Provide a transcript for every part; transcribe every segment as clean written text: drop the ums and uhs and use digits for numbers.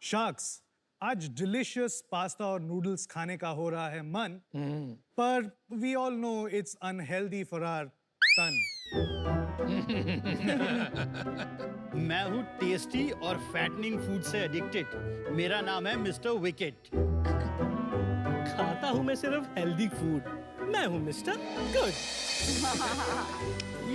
Sharks, आज delicious pasta और noodles खाने का हो रहा है मन, पर we all know it's unhealthy for our तन। मैं हूँ टेस्टी और फैटनिंग फूड से एडिक्टेड। मेरा नाम है मिस्टर विकेट। खाता हूँ मैं सिर्फ हेल्दी फूड। मैं हूँ मिस्टर गुड।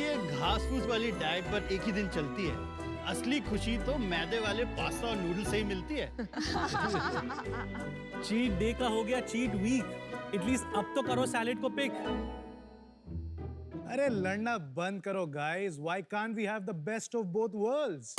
ये घास फूस वाली डाइट पर एक ही दिन चलती है। असली खुशी तो मैदे वाले पास्ता और नूडल से ही मिलती है। चीट डे का हो गया चीट वीक। एटलीस्ट अब तो करो सैलेड को पिक। अरे लड़ना बंद करो guys, why can't we have the best of both worlds?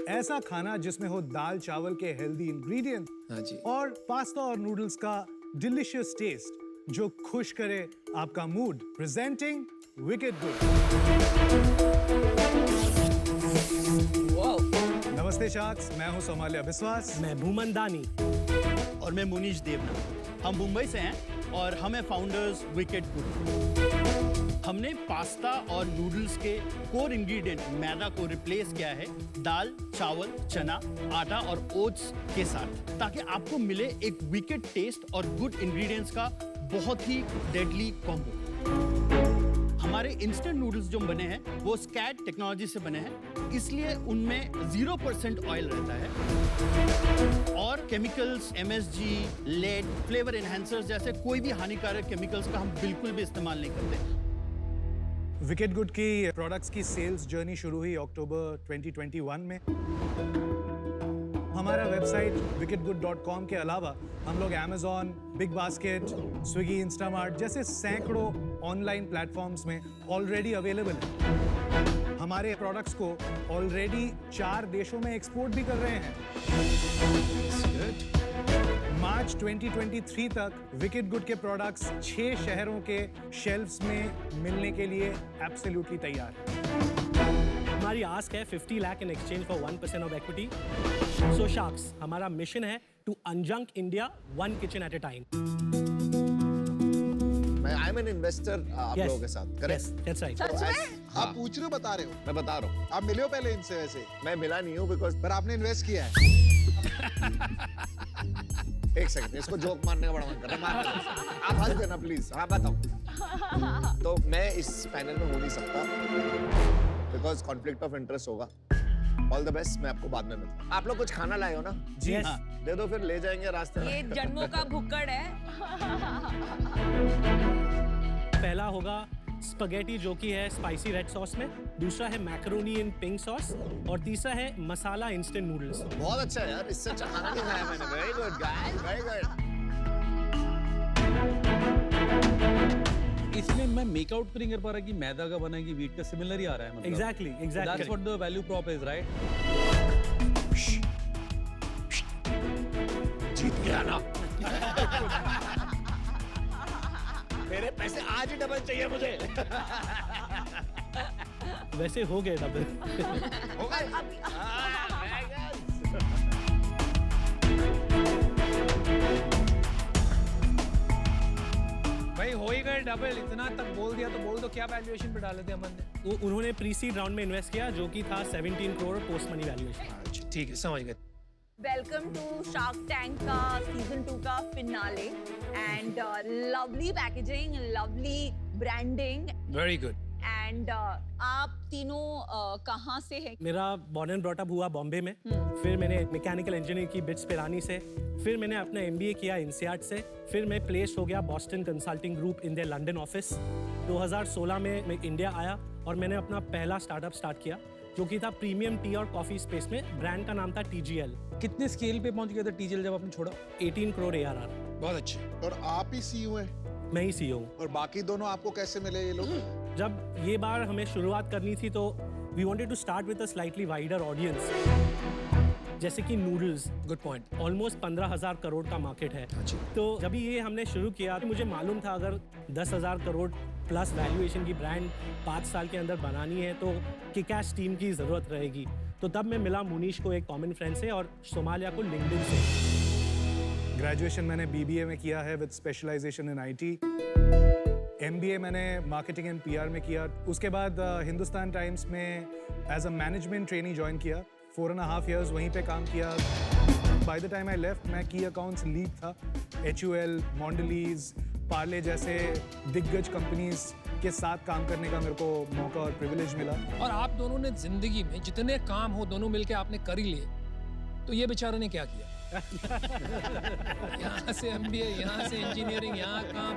ऐसा खाना जिसमें हो दाल चावल के हेल्दी इंग्रेडिएंट, हाँ जी। और पास्ता और नूडल्स का डिलिशियस टेस्ट जो खुश करे आपका मूड। Presenting wicket good. नमस्ते शार्क्स, मैं हूं सोमालिया बिस्वास। मैं भूमन दानी। और मैं मुनीश देवना। हम मुंबई से हैं और हम हैं फाउंडर्स विकेट गुड। हमने पास्ता और नूडल्स के कोर इंग्रेडिएंट मैदा को रिप्लेस किया है दाल, चावल, चना, आटा और ओट्स के साथ, ताकि आपको मिले एक विकेट टेस्ट और गुड इंग्रेडिएंट्स का बहुत ही डेडली कॉम्बो। हमारे इंस्टेंट नूडल्स जो बने हैं वो स्कैट टेक्नोलॉजी से बने हैं, इसलिए उनमें 0% ऑयल रहता है और chemicals, MSG, lead, flavour enhancers जैसे कोई भी हानिकारक केमिकल्स का हम बिल्कुल भी इस्तेमाल नहीं करते। विकेट गुड की प्रोडक्ट्स की सेल्स जर्नी शुरू हुई अक्टूबर 2021 में। हमारा वेबसाइट wicketgood.com के अलावा हम लोग Amazon, big basket, Swiggy, Instamart जैसे सैकड़ों ऑनलाइन प्लेटफॉर्म्स में ऑलरेडी अवेलेबल है। हमारे प्रोडक्ट्स को ऑलरेडी 4 देशों में एक्सपोर्ट भी कर रहे हैं। मार्च 2023 तक विकेट गुड के प्रोडक्ट्स 6 शहरों के शेल्फ्स में मिलने के लिए एब्सोल्युटली तैयार हैं। हमारी आस्क है 50 lakh in exchange for 1% of equity. So sharks, हमारा मिशन है to unjunk India one kitchen at a time. I am an investor आप Yes. लोगों के साथ, करेक्ट? Yes, that's right. सच में? आप पूछ रहे हो बता रहे हो? मैं बता रहा हूँ, आप मिले हो पहले इनसे वैसे, मैं मिला नहीं हूँ बिकॉज पर आपने इन्वेस्ट किया है। एक सेकंड, इसको जोक मारने का बड़ा मन कर रहा है। आप हंस देना प्लीज। हाँ बताओ। तो मैं इस पैनल में हो नहीं सकता बिकॉज कॉन्फ्लिक्ट ऑफ इंटरेस्ट होगा। ऑल द बेस्ट, मैं आपको बाद में मिलता हूँ। आप लोग कुछ खाना लाए हो ना? जी हाँ। दे दो, फिर ले जाएंगे रास्ते ये में। जन्मों का भुक्कड़ है। पहला होगा स्पगेटी जो कि है स्पाइसी रेड सॉस में, दूसरा है मैकरोनी इन पिंक सॉस और तीसरा है मसाला इंस्टेंट नूडल्स। बहुत अच्छा है यार, इससे अच्छा खाना नहीं खाया मैंने। Very good guys, very good. इसमें मैं मेक आउट नहीं कर पा रहा कि मैदा का बना है कि व्हीट का, सिमिलर ही आ रहा है। मतलब exactly that's what the value prop is, right? जीत गया ना। मेरे पैसे आज ही डबल चाहिए मुझे। वैसे हो गए डबल। हो गए? भाई हो ही गए डबल। इतना तक बोल दिया तो बोल दो क्या वैल्यूएशन पे डाले थे अमन ने? उन्होंने प्री सीड राउंड में इन्वेस्ट किया जो कि था 17 करोड़ पोस्ट मनी वैल्यूएशन। ठीक है, समझ गए। वेलकम टू शार्क टैंक का सीजन 2 का finale and lovely packaging, lovely branding very good. And आप तीनों कहाँ से हैं? मेरा बॉर्न एंड ब्रॉट अप हुआ बॉम्बे में, फिर मैंने मैकेनिकल इंजीनियरिंग की बिट्स पिरानी से, फिर मैंने अपना MBA किया INSEAD से, फिर मैं प्लेस हो गया Boston consulting group in their London office. 2016 में मैं इंडिया आया और मैंने अपना पहला स्टार्टअप स्टार्ट किया जो कि था प्रीमियम टी और कॉफी स्पेस में। ब्रांड का नाम था TGL। कितने स्केल पे पहुंच गया था TGL जब आपने छोड़ा? 18 करोड़ ARR। बहुत अच्छे। और आप ही CEO हैं मैं ही CEO हूँ। और बाकी दोनों आपको कैसे मिले ये लोग? जब ये बार हमें शुरुआत करनी थी तो we wanted to start with a slightly wider audience, जैसे कि noodles. Good point. Almost 15,000 crore का मार्केट है। तो जब ये हमने शुरू किया तो मुझे मालूम था अगर 10,000 करोड़ प्लस वैल्यूएशन की ब्रांड 5 साल के अंदर बनानी है तो किक-एस टीम की ज़रूरत रहेगी। तो तब मैं मिला मुनीश को एक कॉमन फ्रेंड से और सोमालिया को लिंक्डइन से। ग्रेजुएशन मैंने BBA में किया है with specialization in IT। MBA मैंने मार्केटिंग एंड PR में किया। उसके बाद हिंदुस्तान टाइम्स में as a management trainee join किया 4.5 years वहीं पे काम किया. By the time I left, मैं की अकाउंट्स लीड था. HUL, Mondelez, पार्ले जैसे दिग्गज कंपनीज के साथ काम करने का मेरे को मौका और प्रिविलेज मिला. और आप दोनों ने जिंदगी में जितने काम हो दोनों मिलके आपने कर ही लिए, तो ये बेचारे ने क्या किया? यहाँ से MBA, यहाँ से इंजीनियरिंग, यहाँ काम.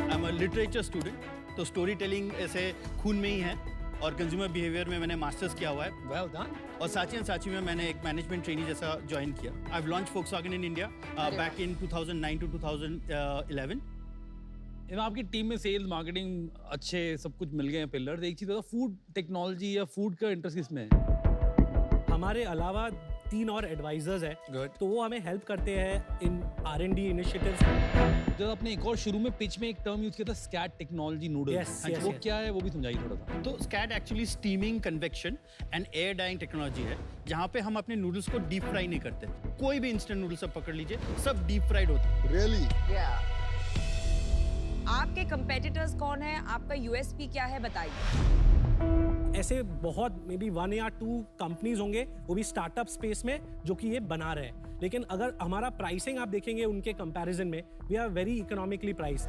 I am a literature student, तो स्टोरी टेलिंग ऐसे खून में ही है, और कंज्यूमर बिहेवियर में मैंने मास्टर्स किया हुआ है. Well done. और साची में मैंने एक मैनेजमेंट ट्रेनी जैसा ज्वाइन किया. I have launch Volkswagen in India back in 2009 to 2011. आपकी टीम में सेल्स मार्केटिंग अच्छे सब कुछ मिल गए हैं पिलर्स. एक चीज फूड टेक्नोलॉजी या फूड का इंटरेस्ट किसमें है? हमारे अलावा 3 और एडवाइजर्स हैं, Good. तो वो हमें हेल्प करते हैं इन R&D इनिशिएटिव्स. जब आपने एक और शुरू में पिच में एक टर्म यूज किया था स्कैट टेक्नोलॉजी नूडल्स, Yes, yes, वो yes. क्या है वो भी समझाइए थोड़ा सा. तो स्कैट actually steaming, convection and air drying technology है, जहाँ पे हम अपने नूडल्स को डीप फ्राई नहीं करते. कोई भी इंस्टेंट नूडल्स आप पकड़ लीजिए, सब डीप फ्राइड होते हैं. रियली आपके कंपेटिटर्स कौन है? आपका USP क्या है, बताइए. ऐसे बहुत मे बी 1 या 2 कंपनीज होंगे, वो भी स्टार्टअप स्पेस में, जो कि ये बना रहे हैं. लेकिन अगर हमारा प्राइसिंग आप देखेंगे उनके कंपैरिजन में, we are very economically priced.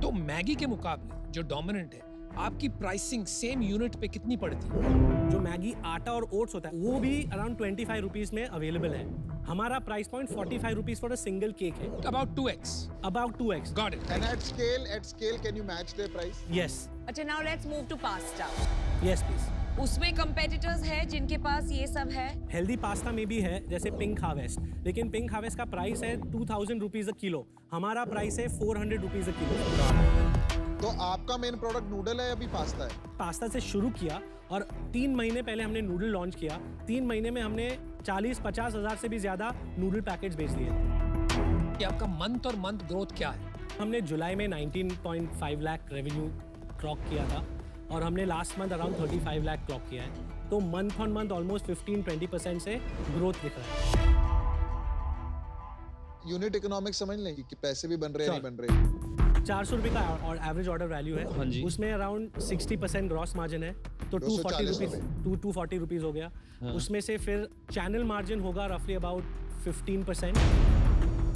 तो मैगी के मुकाबले जो डोमिनेंट है, आपकी प्राइसिंग सेम यूनिट पे कितनी पड़ती है? जो मैगी आटा और ओट्स होता है, वो भी अराउंड 25 रुपीज में अवेलेबल है. हमारा price point 45 rupees for a single cake है. About 2x. About 2x. Got it. And at scale can you match their price? Yes अच्छा, now let's move to pasta. Yes please. उसमें competitors है जिनके पास ये सब है. हेल्दी पास्ता में भी है, जैसे पिंक हार्वेस्ट, लेकिन पिंक हार्वेस्ट का प्राइस है 2000 रुपीज अ किलो. हमारा प्राइस है 400 रुपीज अ किलो. तो आपका मेन प्रोडक्ट नूडल है या अभी पास्ता है? पास्ता से शुरू किया और 3 महीने पहले हमने नूडल लॉन्च किया. 3 महीने में हमने 40-50 हज़ार से भी ज़्यादा नूडल पैकेट्स बेच दिए. कि आपका मंथ और मंथ ग्रोथ क्या है? हमने जुलाई में 19.5 लाख रेवेन्यू क्लॉक किया था, और हमने last month around 35 lakh clock किया है. तो मंथ ऑन मंथ ऑलमोस्ट 15-20% से ग्रोथ दिख रहा है. यूनिट इकोनॉमिक्स समझ लें कि पैसे भी बन रहे हैं Sure. नहीं बन रहे. 400 रुपये का और एवरेज ऑर्डर वैल्यू हाँ है. जी. उसमें अराउंड 60% ग्रॉस मार्जिन है, तो 240 रुपीज़ हो गया. उसमें से फिर चैनल मार्जिन होगा रफली अबाउट 15%.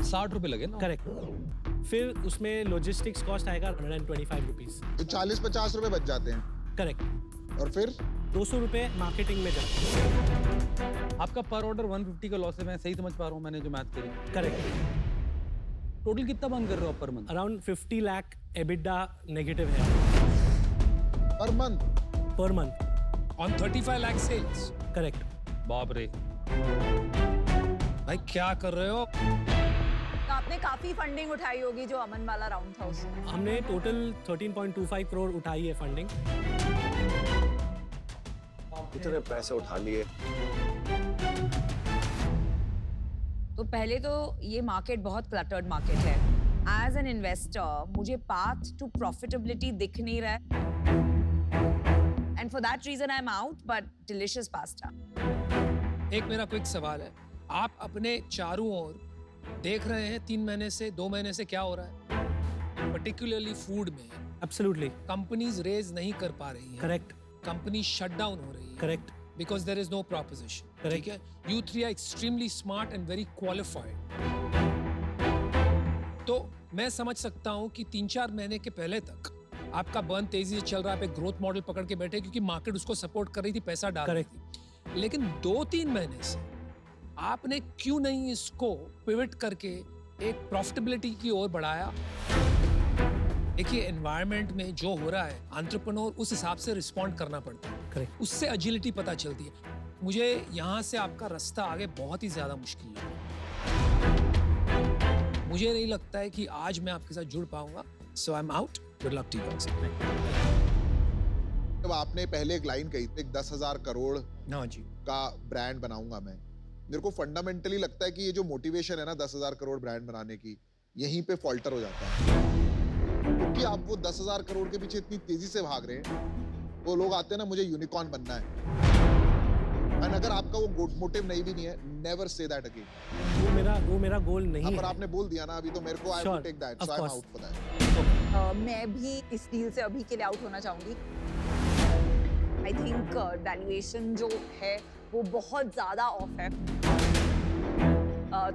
60 रुपए लगे ना? करेक्ट. फिर उसमें लॉजिस्टिक्स कॉस्ट आएगा 125 रुपीज़. तो 40-50 रुपए बच जाते हैं. करेक्ट. और फिर 200 रुपये मार्केटिंग में जाते हैं. आपका पर ऑर्डर 150 का लॉस है, मैं सही समझ पा रहा हूँ मैंने जो मैथ करी? करेक्ट. टोटल कितना बंद कर रहे हो आप पर month? Around 50 lakh EBITDA negative है पर मंथ. पर month. On 35 lakh sales. Correct. बाप रे. भाई क्या कर रहे हो? तो आपने काफी फंडिंग उठाई होगी जो अमन वाला राउंड था उसमें. हमने टोटल 13.25 करोड़ उठाई है फंडिंग. इतने पैसे उठा लिए. तो पहले तो ये मार्केट बहुत क्लटर्ड मार्केट है. एज एन इन्वेस्टर मुझे पाथ टू प्रॉफिटेबिलिटी दिख नहीं रहा है. And for that reason I am out, but delicious pasta. एक मेरा क्विक सवाल है, आप अपने चारों ओर देख रहे हैं 3 महीने से 2 महीने से क्या हो रहा है, पर्टिकुलरली फूड में एब्सोल्युटली. कंपनीज रेज नहीं कर पा रही हैं. करेक्ट. कंपनी शट डाउन हो रही है. Correct. Because there is no proposition. Correct. ठीक है, you 3 are extremely smart and very qualified. तो मैं समझ सकता हूं कि 3-4 महीने के पहले तक आपका बर्न तेजी से चल रहा है, आप एक ग्रोथ मॉडल पकड़ के बैठे क्योंकि मार्केट उसको सपोर्ट कर रही थी, पैसा डाल रही थी. लेकिन 2-3 महीने से आपने क्यों नहीं इसको पिवट करके एक प्रॉफिटेबिलिटी की ओर बढ़ाया? देखिए, एनवायरनमेंट में जो हो रहा है, एंटरप्रेन्योर उस हिसाब से रिस्पॉन्ड करना पड़ता है. करेक्ट. उससे एजिलिटी पता चलती है. मुझे यहाँ से आपका रास्ता आगे बहुत ही ज्यादा मुश्किल है. मुझे नहीं लगता है कि आज मैं आपके साथ जुड़ पाऊंगा. So I am out. Good luck to you. जब आपने पहले एक लाइन कही थी, 10,000 करोड़ हाँ जी. का ब्रांड बनाऊंगा मैं, मेरे को फंडामेंटली लगता है कि ये जो मोटिवेशन है ना 10,000 करोड़ ब्रांड बनाने की, यहीं पे फॉल्टर हो जाता है. क्योंकि आप वो 10,000 करोड़ के पीछे इतनी तेजी से भाग रहे हैं. वो लोग आते हैं ना, मुझे यूनिकॉर्न बनना है. एंड अगर आपका वो मोटिव नहीं भी नहीं है, नेवर से दैट अगेन. वो मेरा गोल नहीं पर है. आपने बोल दिया ना अभी, तो मेरे को I will Sure, take that, of so I am course. Out for that. मैं भी इस डील से अभी के लिए आउट होना चाहूंगी. आई थिंक वैल्यूएशन जो है वो बहुत ज़्यादा ऑफ है।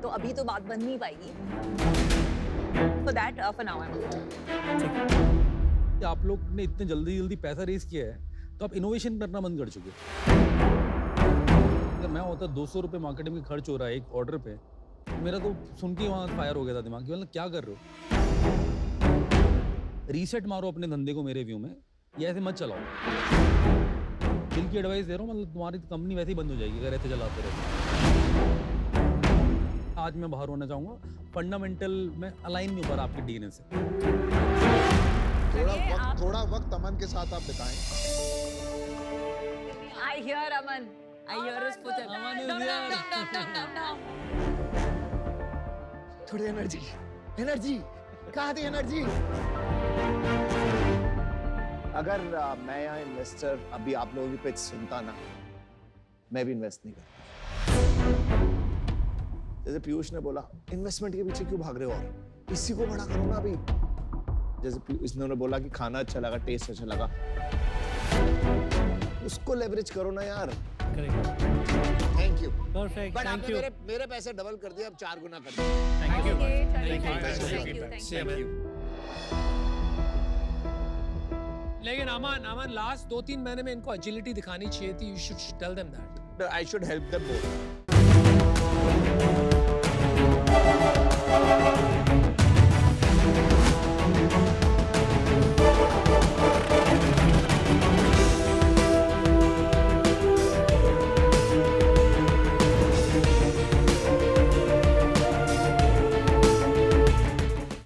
तो अभी तो बात बन नहीं पाएगी। For that, for now I'm आप लोग ने इतने जल्दी पैसा रेस किया है तो आप इनोवेशन करना बंद कर चुके। अगर मैं होता 200 रुपये मार्केटिंग में खर्च हो रहा है एक ऑर्डर पे, मेरा तो सुन के वहाँ फायर हो गया था दिमाग कि मतलब क्या कर रहे हो। रीसेट मारो अपने धंधे को मेरे व्यू में, ये ऐसे मत चलाओ। दिल की एडवाइस दे रहा हूँ, मतलब तुम्हारी कंपनी वैसे ही बंद हो जाएगी अगर ऐसे चलाते रहे। आज मैं बाहर होना चाहूँगा, फंडामेंटल में अलाइन नहीं हो पा रहा आपके डीएनए से। थोड़ा वक्त अमन के साथ आप बिताएं। I hear Aman. I hear his foot. Aman is Dum, here. dum, dum, dum, dum, dum. थोड़ी एनर्जी कहाँ थी एनर्जी? अगर मैं यहाँ इन्वेस्टर अभी आप लोगों की पिच सुनता ना, मैं भी इन्वेस्ट नहीं करता। जैसे पीयूष ने बोला, इन्वेस्टमेंट के पीछे क्यों भाग रहे हो, और इसी को बड़ा करो ना अभी। जैसे इन्होंने बोला कि खाना अच्छा लगा, टेस्ट अच्छा लगा, उसको लेवरेज करो ना यार। Thank you. Perfect, but thank आपने यू। मेरे पैसे डबल कर दिए, अब 4 गुना कर दिए। Okay, चलिए, Thank you. thank you. लेकिन अमन लास्ट 2-3 महीने में इनको एजिलिटी दिखानी चाहिए थी। You should tell them that. I should help them both.